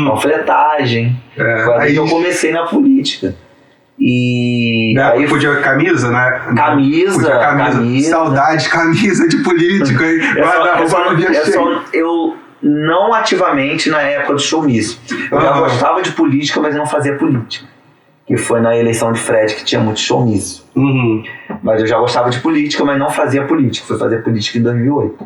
panfletagem. Foi aí que eu comecei na política. E aí podia camisa, né? Camisa. Saudade, camisa de político, hein? Eu não ativamente na época do showmício. Eu já gostava de política, mas não fazia política. Que foi na eleição de Fred, que tinha muito showmício. Mas eu já gostava de política, mas não fazia política. Fui fazer política em 2008.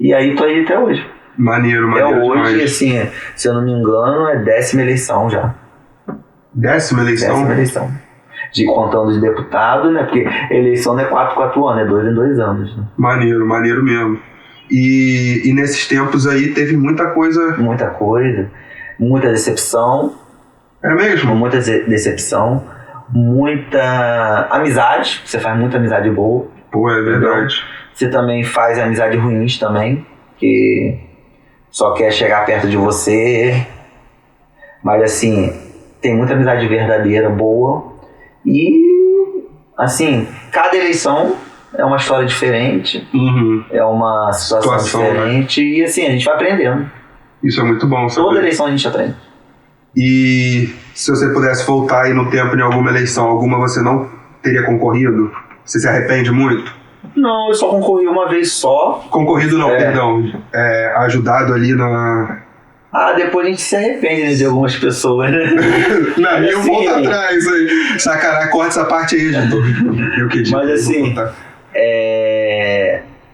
E aí tô aí até hoje. Maneiro hoje, demais. Assim, se eu não me engano, é 10ª eleição já. 10ª eleição? 10ª eleição. Contando de deputado, né? Porque eleição não é 4 anos, é 2 em 2 anos. Né? Maneiro mesmo. E nesses tempos aí teve muita coisa. Muita decepção. É mesmo? Muita decepção. Muita amizade. Você faz muita amizade boa. Pô, é verdade. Você também faz amizade ruins também. Que só quer chegar perto de você. Mas assim, tem muita amizade verdadeira, boa. E assim, cada eleição é uma história diferente. É uma situação diferente. Né? E assim, a gente vai aprendendo. Isso é muito bom saber. Toda eleição a gente aprende. E se você pudesse voltar aí no tempo em alguma eleição, alguma você não teria concorrido? Você se arrepende muito? Não, eu só concorri uma vez só. Concorrido não, perdão. Ajudado ali na... Depois a gente se arrepende, né, de algumas pessoas, né? Não, eu volto atrás aí. Sacanagem, corta essa parte aí, editor. Eu que edito. Mas assim,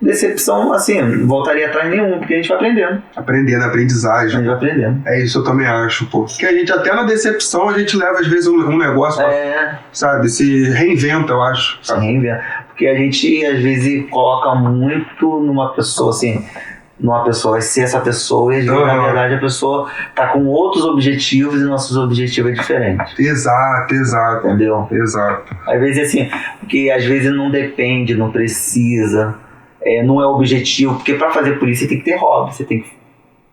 decepção, assim, não voltaria atrás nenhum, porque a gente vai aprendendo. Aprendendo, aprendizagem. A gente vai aprendendo. É isso, eu também acho, pô. Porque a gente, até na decepção, a gente leva, às vezes, um negócio, sabe? Se reinventa, eu acho. Se reinventa. Porque a gente, às vezes, coloca muito numa pessoa, assim... vai ser essa pessoa, e às vezes, na verdade, a pessoa tá com outros objetivos e nossos objetivos é diferente. Exato. Entendeu? Exato. Às vezes, assim, porque às vezes não depende, não precisa, não é objetivo, porque para fazer política você tem que ter hobby, você tem que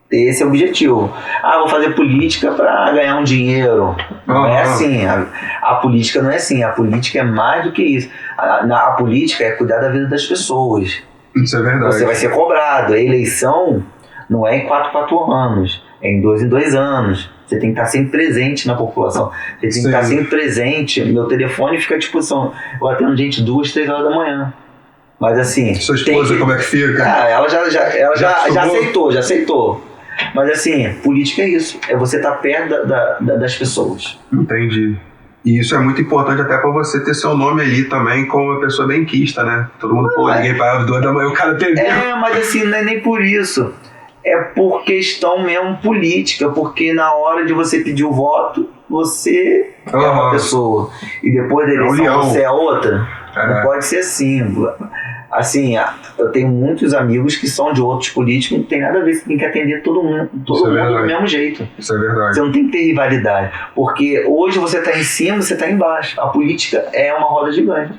ter esse objetivo. Vou fazer política para ganhar um dinheiro. Não é assim, a política não é assim, a política é mais do que isso. A política é cuidar da vida das pessoas. Isso é verdade. Você vai ser cobrado. A eleição não é em 4 anos, é em 2 em 2 anos. Você tem que estar sempre presente na população. Você tem que estar sempre presente. Meu telefone fica à disposição. Eu atendo gente 2, 3 horas da manhã. Mas assim... Sua esposa, como é que fica? Ela já aceitou. Mas assim, política é isso. É você estar perto das pessoas. Entendi. E isso é muito importante até pra você ter seu nome ali também como uma pessoa benquista, né? Todo mundo, liguei pra ela às 2 da manhã, o cara atendeu. Mas assim, não é nem por isso. É por questão mesmo política, porque na hora de você pedir o voto, você é uma pessoa. E depois da eleição você é outra. Não pode ser assim. Assim, eu tenho muitos amigos que são de outros políticos, não tem nada a ver, você tem que atender todo mundo do mesmo jeito. Isso é verdade. Você não tem que ter rivalidade, porque hoje você está em cima, você está embaixo. A política é uma roda gigante.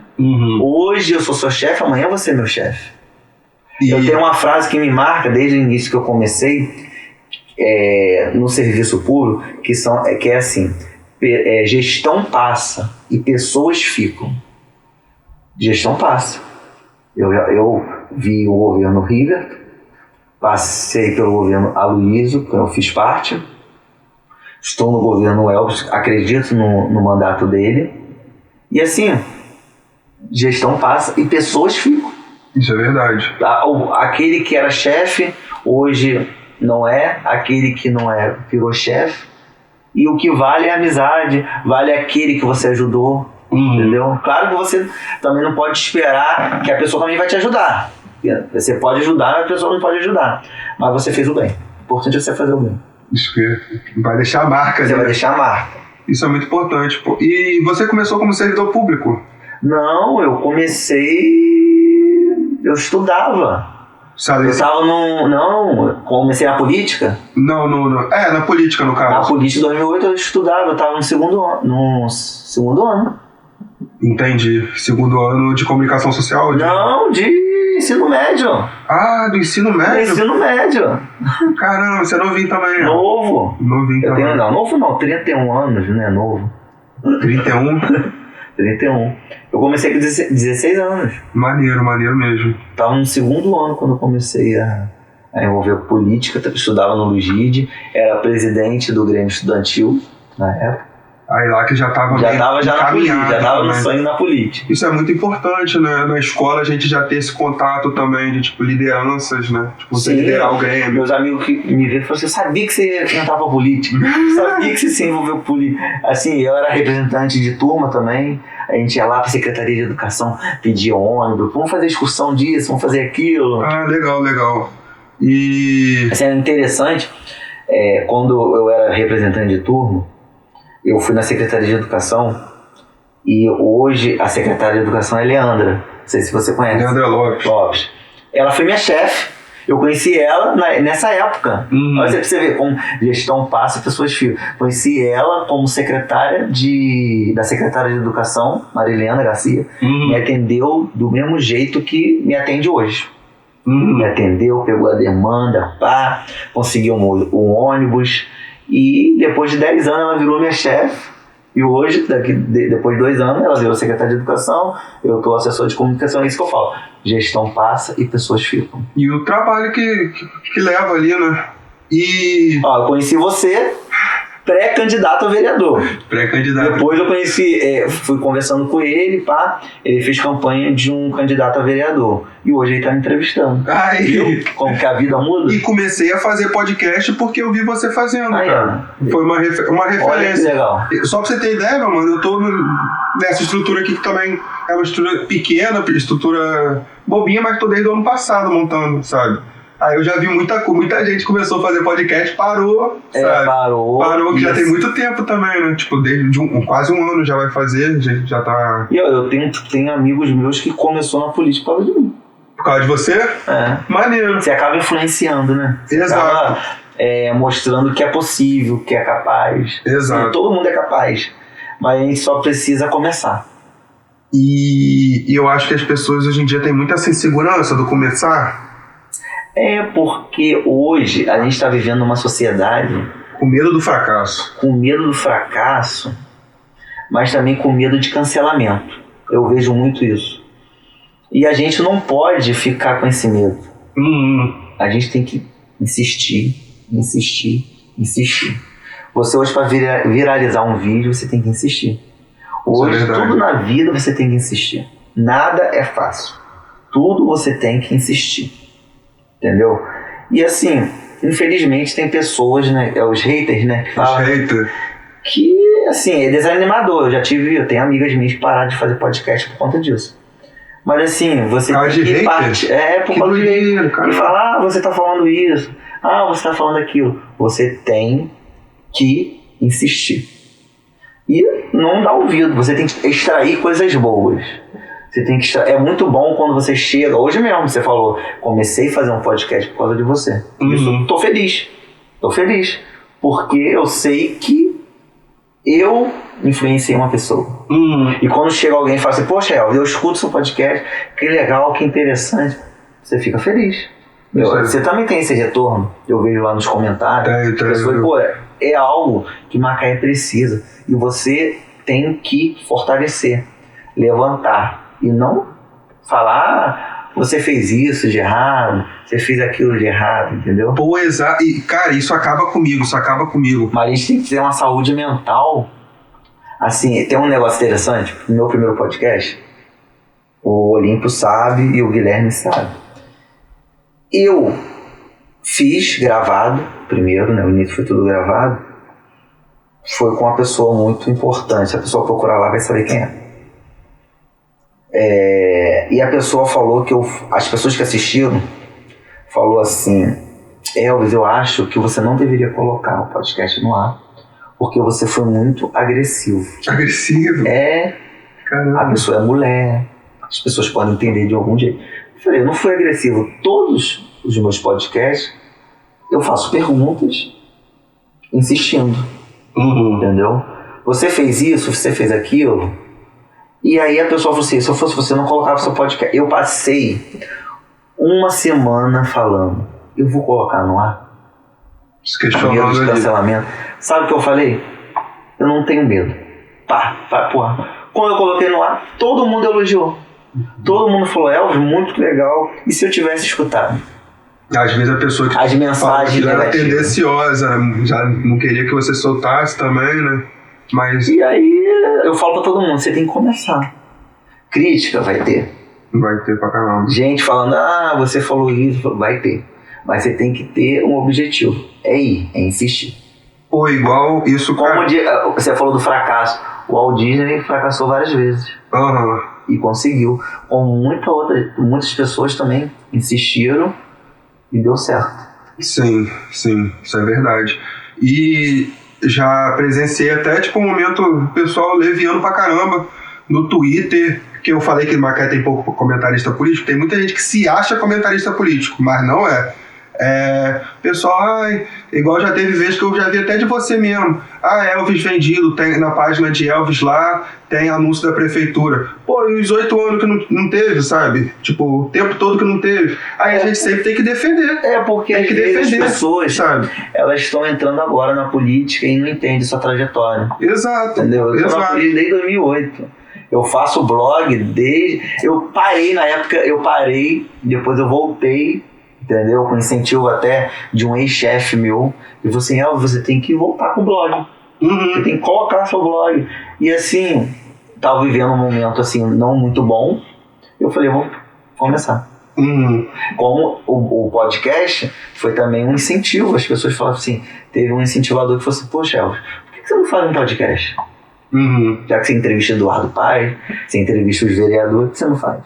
Hoje eu sou seu chefe, amanhã você é meu chefe. Eu tenho uma frase que me marca desde o início que eu comecei no serviço público, que é assim, gestão passa e pessoas ficam. Gestão passa. Eu vi o governo River, passei pelo governo Aloysio, que eu fiz parte, estou no governo Elvis, acredito no mandato dele, e assim, gestão passa e pessoas ficam. Isso é verdade. Aquele que era chefe, hoje não é, aquele que não é, virou chefe, e o que vale é a amizade, vale aquele que você ajudou. Entendeu? Claro que você também não pode esperar que a pessoa também vai te ajudar. Você pode ajudar, a pessoa não pode ajudar. Mas você fez o bem. O importante é você fazer o bem. Isso que vai deixar a marca. Você vai deixar a marca. Isso é muito importante, pô. E você começou como servidor público? Não, eu estudava. Sabe? Eu tava comecei na política. Não. Na política, no caso. Na política, em 2008, eu estudava, eu tava no segundo ano. Entendi. Segundo ano de comunicação social? Não, de ensino médio. Ah, do ensino médio? Do ensino médio. Caramba, você é novinho também. Novo. Novinho também. Novo não, 31 anos, não é novo. 31? 31. Eu comecei com 16 anos. Maneiro mesmo. Estava no segundo ano quando eu comecei a envolver política, estudava no Lugide, era presidente do Grêmio Estudantil na época. Aí lá que já estava na política, já estava no sonho na política. Isso é muito importante, né? Na escola a gente já ter esse contato também de, tipo, lideranças, né? Tipo, você liderar o Grêmio. Meus amigos que me viram falaram assim, eu sabia que você entrava pra política, sabia que você se envolveu com política. Assim, eu era representante de turma também, a gente ia lá pra Secretaria de Educação, pedia ônibus, vamos fazer excursão disso, vamos fazer aquilo. Ah, legal. E... Assim, era interessante, quando eu era representante de turma, eu fui na Secretaria de Educação e hoje a secretária de Educação é Leandra. Não sei se você conhece. Leandra Lopes. Ela foi minha chefe. Eu conheci ela nessa época. Olha pra você ver como gestão passa e pessoas ficam. Conheci ela como secretária da secretária de Educação, Marilena Garcia. Me atendeu do mesmo jeito que me atende hoje. Me atendeu, pegou a demanda, conseguiu um ônibus. E depois de 10 anos ela virou minha chefe. E hoje, depois de 2 anos, ela virou secretária de Educação. Eu estou assessor de comunicação, é isso que eu falo. Gestão passa e pessoas ficam. E o trabalho que leva ali, né? E... Eu conheci você pré-candidato a vereador. Pré-candidato. Depois eu conheci, fui conversando com ele, ele fez campanha de um candidato a vereador. E hoje ele tá me entrevistando. Viu como que a vida muda? E comecei a fazer podcast porque eu vi você fazendo, cara. Foi uma referência. Olha que legal. Só pra você ter ideia, meu mano, eu tô nessa estrutura aqui que também é uma estrutura pequena, estrutura bobinha, mas tô desde o ano passado montando, sabe? Aí eu já vi muita gente começou a fazer podcast, parou, sabe? Parou, que já tem muito tempo também, né? Tipo, desde quase um ano já vai fazer, já tá... E eu tenho amigos meus que começou na política por causa de mim. Por causa de você? Maneiro. Você acaba influenciando, né? Exato. Acaba, mostrando que é possível, que é capaz. Exato. Sim, todo mundo é capaz, mas a gente só precisa começar. E eu acho que as pessoas hoje em dia têm muita insegurança do começar. Porque hoje a gente está vivendo uma sociedade... Com medo do fracasso. Com medo do fracasso, mas também com medo de cancelamento. Eu vejo muito isso. E a gente não pode ficar com esse medo. A gente tem que insistir. Você hoje, para viralizar um vídeo, você tem que insistir. Hoje, tudo na vida você tem que insistir. Nada é fácil. Tudo você tem que insistir. Entendeu? E assim, infelizmente tem pessoas, né? Os haters, né? Que falam. Que, assim, é desanimador. Eu tenho amigas minhas que pararam de fazer podcast por conta disso. Mas assim, você tem que partir. Por causa de hater. E falar, você tá falando isso. Você tá falando aquilo. Você tem que insistir. E não dar ouvido. Você tem que extrair coisas boas. Você tem que é muito bom quando você chega. Hoje mesmo você falou, comecei a fazer um podcast por causa de você. Isso, tô feliz. Porque eu sei que eu influenciei uma pessoa. E quando chega alguém e fala assim, poxa, eu escuto seu podcast, que legal, que interessante, você fica feliz. Você também tem esse retorno. Eu vejo lá nos comentários. É algo que Macaé precisa. E você tem que fortalecer, levantar. E não falar, você fez isso de errado, você fez aquilo de errado, entendeu? Exato. E, cara, isso acaba comigo. Mas a gente tem que ter uma saúde mental. Assim, tem um negócio interessante. No meu primeiro podcast, o Olímpio sabe e o Guilherme sabe. Eu fiz gravado, primeiro, né? O início foi tudo gravado. Foi com uma pessoa muito importante. Se a pessoa procurar lá, vai saber quem é. E a pessoa falou as pessoas que assistiram falou assim: Elvis, eu acho que você não deveria colocar o podcast no ar, porque você foi muito agressivo. Agressivo? Caramba. A pessoa é mulher, as pessoas podem entender de algum jeito. Eu falei, eu não fui agressivo. Todos os meus podcasts, eu faço perguntas insistindo. Entendeu? Você fez isso, você fez aquilo. E aí a pessoa falou assim, se eu fosse você, não colocava seu podcast. Eu passei uma semana falando, eu vou colocar no ar. Medo de cancelamento. Sabe o que eu falei? Eu não tenho medo. Porra. Quando eu coloquei no ar, todo mundo elogiou. Todo mundo falou, Elvis, muito legal. E se eu tivesse escutado? Às vezes a pessoa que as mensagens era tendenciosa, já não queria que você soltasse também, né? Mas... E aí eu falo pra todo mundo, você tem que começar. Crítica vai ter. Vai ter pra caramba. Gente falando, você falou isso, vai ter. Mas você tem que ter um objetivo. É insistir. Pô, igual isso... Como você falou do fracasso. O Walt Disney fracassou várias vezes. E conseguiu. Como muitas pessoas também insistiram e deu certo. Sim, isso é verdade. E já presenciei até um momento pessoal leviano pra caramba no Twitter, que eu falei que Macaé tem pouco comentarista político. Tem muita gente que se acha comentarista político, mas não é. Pessoal, igual já teve vezes que eu já vi até de você mesmo. Elvis vendido, tem na página de Elvis lá, tem anúncio da prefeitura. Pô, e os 8 anos que não teve, sabe? Tipo, o tempo todo que não teve. Aí a gente sempre tem que defender. Porque tem que defender, as pessoas, sabe? Elas estão entrando agora na política e não entendem sua trajetória. Exato. Entendeu? Eu tô na política desde 2008. Eu faço blog eu parei na época, depois eu voltei, entendeu? Com incentivo até de um ex-chefe meu. E falou assim, você tem que voltar com o blog. Você tem que colocar seu blog. E assim, tava vivendo um momento assim, não muito bom. Eu falei, vou começar. Como o podcast foi também um incentivo. As pessoas falavam assim, teve um incentivador que falou assim, poxa, Elvis, por que você não faz um podcast? Já que você entrevista Eduardo Paes, você entrevista os vereadores, por que você não faz?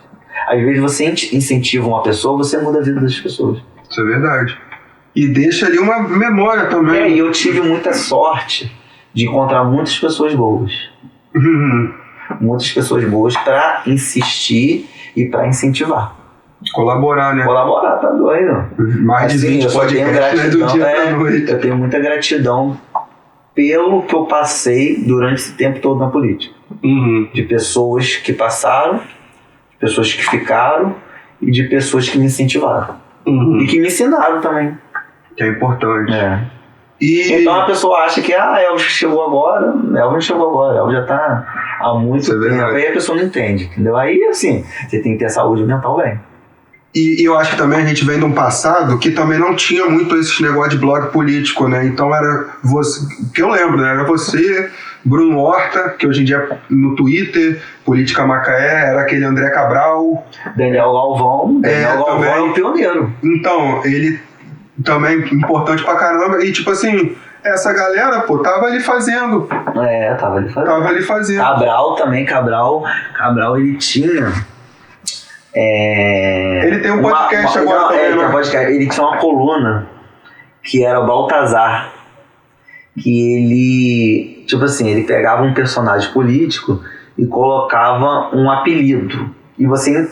Às vezes você incentiva uma pessoa, você muda a vida das pessoas. Isso é verdade. E deixa ali uma memória também. E eu tive muita sorte de encontrar muitas pessoas boas. Muitas pessoas boas para insistir e para incentivar. Colaborar, né? Colaborar, tá doido. Mais de 20 podcasts, né, do dia pra noite. Eu tenho muita gratidão pelo que eu passei durante esse tempo todo na política. De pessoas que passaram, de pessoas que ficaram e de pessoas que me incentivaram. E que me ensinaram também. Que é importante. Então a pessoa acha que Elvis chegou agora, Elvis não chegou agora, Elvis já tá há muito tempo. Aí a pessoa não entende, entendeu? Aí assim, você tem que ter saúde mental bem. E eu acho que também a gente vem de um passado que também não tinha muito esses negócio de blog político, né? Então era você, que eu lembro, né? Era você, Bruno Horta, que hoje em dia no Twitter, Política Macaé, era aquele André Cabral. Daniel Galvão é o pioneiro. Então, ele também importante pra caramba. E tipo assim, essa galera, tava ali fazendo. Tava ali fazendo. Cabral, ele tinha... Ele tem um podcast agora também, ele tinha uma coluna que era o Baltazar, que ele, tipo assim, ele pegava um personagem político e colocava um apelido, e você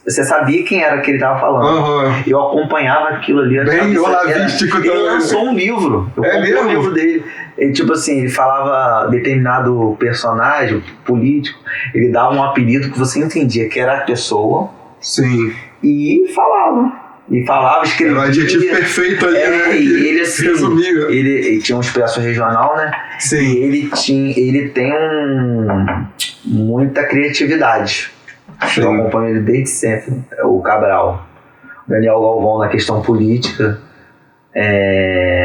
sabia quem era que ele estava falando. Eu acompanhava aquilo ali. Bem olavístico também. Ele lançou um livro. Eu comprei o livro dele. Ele, tipo assim, ele falava determinado personagem político, ele dava um apelido que você entendia que era a pessoa. Sim. E falava, escrevia. Era o adjetivo perfeito ali, né? E ele, assim, ele tinha um expresso regional, né? Sim. E ele tem muita criatividade. Sim. Eu acompanho ele desde sempre, o Cabral. Daniel Galvão na questão política.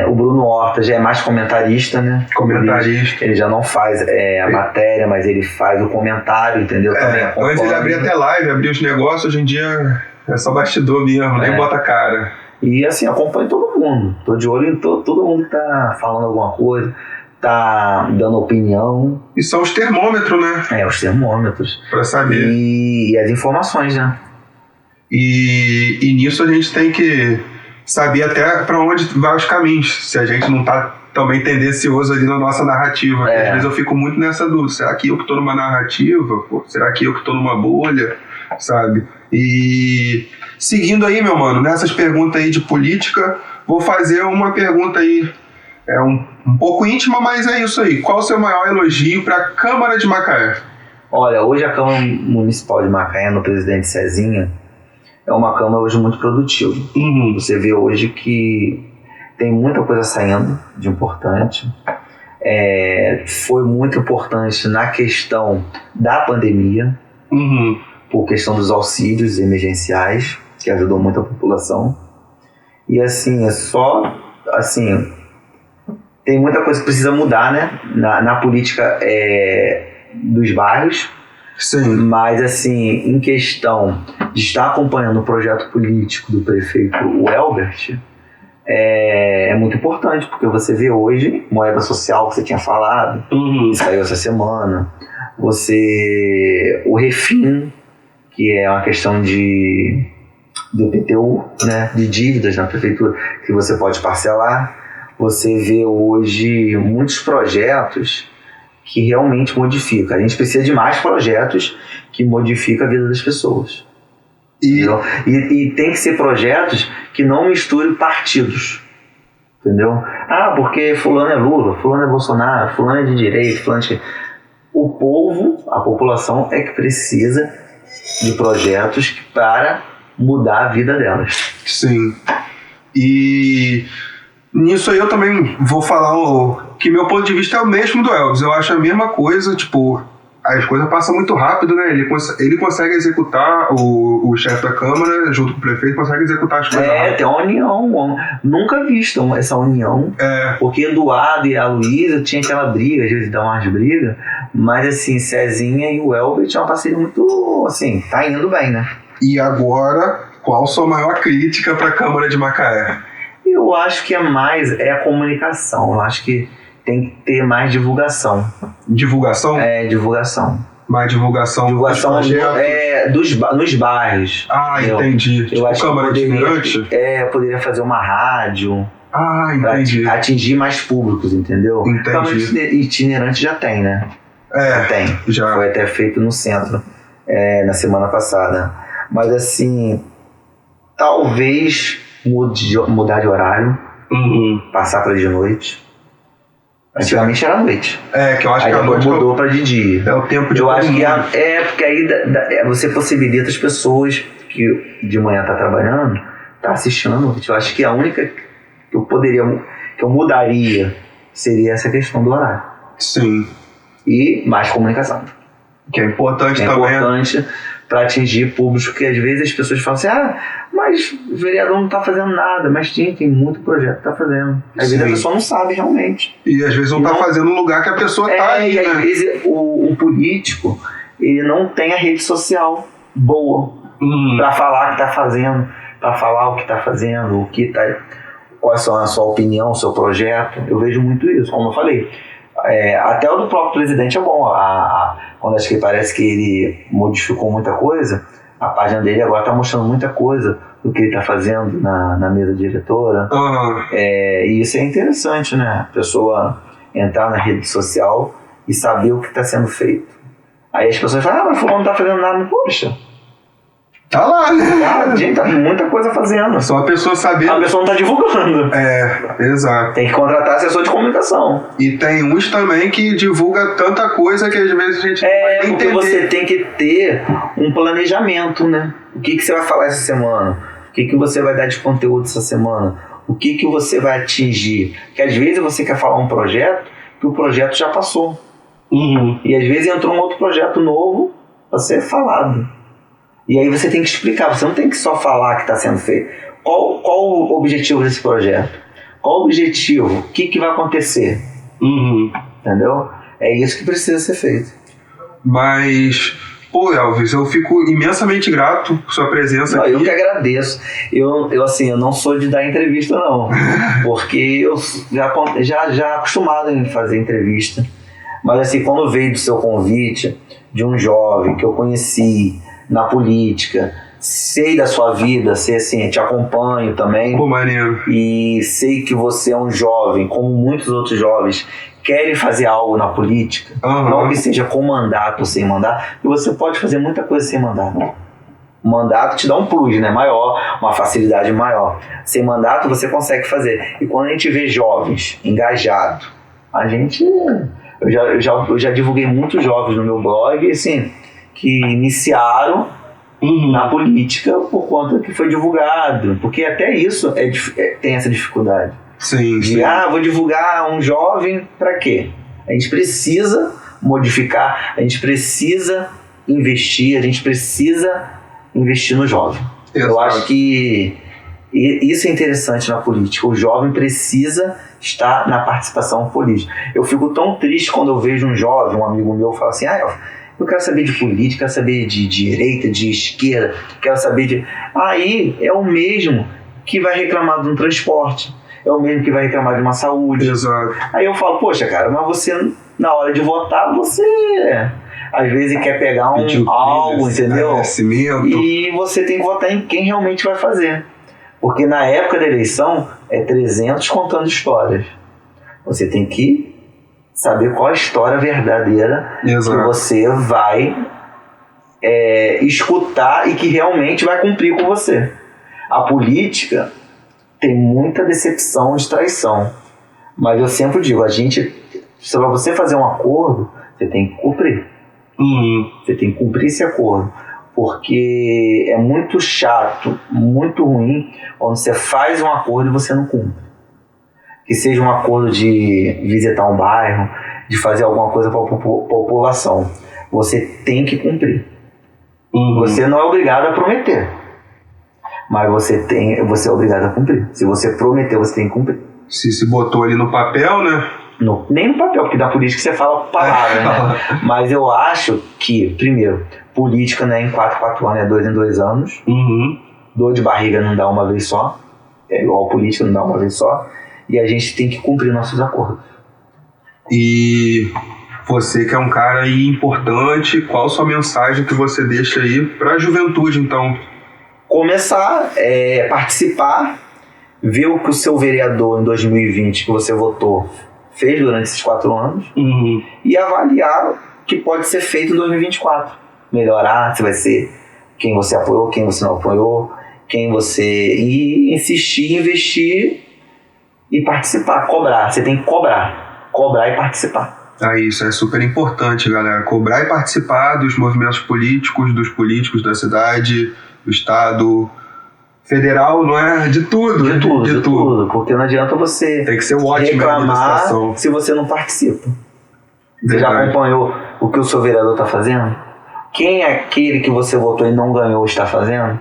O Bruno Horta já é mais comentarista, né? Comentarista. Ele já não faz a matéria, mas ele faz o comentário, entendeu? Antes ele abria até live, abria os negócios, hoje em dia é só bastidor mesmo, nem bota cara. E assim, acompanho todo mundo. Tô de olho em todo mundo que tá falando alguma coisa, tá dando opinião. E são os termômetros, né? Os termômetros. Pra saber. E as informações, né? E nisso a gente tem que saber até para onde vai os caminhos, se a gente não tá também tendencioso ali na nossa narrativa. Às vezes eu fico muito nessa dúvida, será que eu que tô numa narrativa? Pô? Será que eu que tô numa bolha? Sabe? E seguindo aí, meu mano, nessas perguntas aí de política, vou fazer uma pergunta aí, um pouco íntima, mas é isso aí. Qual o seu maior elogio para a Câmara de Macaé? Olha, hoje a Câmara Municipal de Macaé, no presidente Cezinha, é uma Câmara hoje muito produtiva. Você vê hoje que tem muita coisa saindo de importante. Foi muito importante na questão da pandemia, por questão dos auxílios emergenciais, que ajudou muito a população. E assim, tem muita coisa que precisa mudar, né? Na política dos bairros. Sim. Mas assim, em questão de estar acompanhando o projeto político do prefeito Welbert, é muito importante, porque você vê hoje moeda social que você tinha falado, que saiu essa semana, o refim, que é uma questão do IPTU, né, de dívidas na prefeitura, que você pode parcelar. Você vê hoje muitos projetos que realmente modificam. A gente precisa de mais projetos que modificam a vida das pessoas. E tem que ser projetos que não misturem partidos. Entendeu? Porque fulano é Lula, fulano é Bolsonaro, fulano é de direita, fulano é de... O povo, a população é que precisa de projetos para mudar a vida delas. Sim. E nisso aí eu também vou falar que meu ponto de vista é o mesmo do Elvis. Eu acho a mesma coisa, tipo, as coisas passam muito rápido, né? Ele consegue executar, o chefe da Câmara, junto com o prefeito, consegue executar as coisas rápido. Tem uma união, nunca visto essa união, porque Eduardo e a Luísa tinha aquela briga, às vezes dá umas brigas, mas assim, Cezinha e o Elbert é uma parceria muito, assim, tá indo bem, né? E agora, qual a sua maior crítica para a Câmara de Macaé? Eu acho que a comunicação. Eu acho que tem que ter mais divulgação. Divulgação? Divulgação. Mais divulgação nos bairros. Entendi. Eu acho Câmara itinerante? Poderia fazer uma rádio. Entendi. Pra atingir mais públicos, entendeu? Entendi. Câmara itinerante já tem, né? Já. Foi até feito no centro na semana passada. Mas assim, talvez mudar de horário, passar para de noite. Antigamente era noite. Que eu acho que a noite mudou para de dia. É o tempo de eu acho que porque aí você possibilita as pessoas que de manhã tá trabalhando, tá assistindo à noite. Eu acho que a única que eu mudaria seria essa questão do horário. Sim. E mais comunicação. Que é importante também. É importante para atingir públicos, que às vezes as pessoas falam assim, mas o vereador não está fazendo nada, mas tem muito projeto que está fazendo. Às vezes a pessoa não sabe realmente. E às vezes não está fazendo no lugar que a pessoa está aí, né? Às vezes o político, ele não tem a rede social boa para falar o que está fazendo, para falar o que está fazendo, qual é a sua opinião, o seu projeto. Eu vejo muito isso, como eu falei. Até o do próprio presidente é bom. Quando acho que parece que ele modificou muita coisa, a página dele agora está mostrando muita coisa do que ele está fazendo na mesa diretora. E isso é interessante, né? A pessoa entrar na rede social e saber o que está sendo feito. Aí as pessoas falam, mas fulano não está fazendo nada. Poxa, tá lá, né? Gente, tá muita coisa fazendo. Só a pessoa saber. A pessoa não tá divulgando. Exato. Tem que contratar assessor de comunicação. E tem uns também que divulga tanta coisa que às vezes a gente não vai nem entender. Porque você tem que ter um planejamento, né? O que você vai falar essa semana? O que você vai dar de conteúdo essa semana? O que você vai atingir? Porque às vezes você quer falar um projeto que o projeto já passou. E às vezes entrou um outro projeto novo a ser falado. E aí você tem que explicar, você não tem que só falar que está sendo feito. Qual o objetivo desse projeto? Qual o objetivo? O que vai acontecer? Entendeu? É isso que precisa ser feito. Mas, Elvis, eu fico imensamente grato por sua presença aqui. Eu que agradeço. Eu não sou de dar entrevista, não. Porque eu já acostumado em fazer entrevista. Mas assim, quando veio do seu convite, de um jovem que eu conheci na política, sei da sua vida, sei assim, te acompanho também. Pô, maneiro. E sei que você é um jovem, como muitos outros jovens, querem fazer algo na política, não que seja com mandato ou sem mandato, e você pode fazer muita coisa sem mandato. O mandato te dá um plus, né, maior, uma facilidade maior. Sem mandato você consegue fazer. E quando a gente vê jovens engajados, a gente... Eu já divulguei muitos jovens no meu blog, assim, que iniciaram na política por conta que foi divulgado. Porque até isso tem essa dificuldade. Sim. Vou divulgar um jovem para quê? A gente precisa modificar, a gente precisa investir, a gente precisa investir no jovem. Exato. Eu acho que isso é interessante na política. O jovem precisa estar na participação política. Eu fico tão triste quando eu vejo um jovem, um amigo meu, fala assim, eu quero saber de política, quero saber de direita, de esquerda, quero saber de... Aí é o mesmo que vai reclamar de um transporte, é o mesmo que vai reclamar de uma saúde. Exato. Aí eu falo, poxa, cara, mas você, na hora de votar, você às vezes quer pegar algo, entendeu? E você tem que votar em quem realmente vai fazer. Porque na época da eleição, é 300 contando histórias. Você tem que saber qual a história verdadeira que você vai escutar e que realmente vai cumprir com você. A política tem muita decepção de traição. Mas eu sempre digo, para você fazer um acordo, você tem que cumprir. Você tem que cumprir esse acordo. Porque é muito chato, muito ruim quando você faz um acordo e você não cumpre. Que seja um acordo de visitar um bairro, de fazer alguma coisa para a população. Você tem que cumprir. Você não é obrigado a prometer, mas você é obrigado a cumprir. Se você prometeu, você tem que cumprir. Se botou ali no papel, né? Nem no papel, porque na política você fala palavra, né? Mas eu acho que, primeiro, política não é em 4 anos, é 2 em 2 anos. Dor de barriga não dá uma vez só. É igual política, não dá uma vez só. E a gente tem que cumprir nossos acordos. E você que é um cara aí importante, qual a sua mensagem que você deixa aí para a juventude, então? Começar, participar, ver o que o seu vereador em 2020 que você votou fez durante esses 4 anos e avaliar o que pode ser feito em 2024. Melhorar, se vai ser quem você apoiou, quem você não apoiou, e insistir, investir e participar, cobrar. Você tem que cobrar e participar. Isso é super importante, galera. Cobrar e participar dos movimentos políticos, dos políticos da cidade, do estado, federal, não é? De tudo. De tudo. Porque não adianta você tem que ser o ótimo reclamar se você não participa. Você já acompanhou o que o seu vereador está fazendo? Quem é aquele que você votou e não ganhou está fazendo?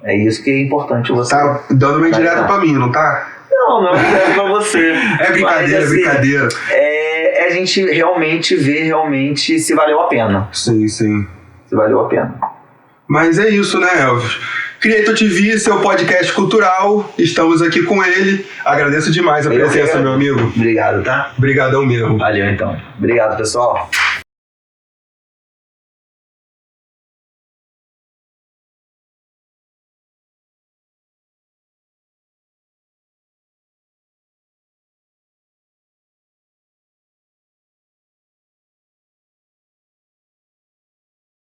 É isso que é importante você... Tá dando uma indireta pra mim, não tá? Não é indireta pra você. É brincadeira, mas, assim, brincadeira. É a gente realmente ver se valeu a pena. Sim. Se valeu a pena. Mas é isso, né, Elvis? Creator TV, seu podcast cultural, estamos aqui com ele. Agradeço demais a presença, meu amigo. Obrigado, tá? Obrigadão mesmo. Valeu, então. Obrigado, pessoal.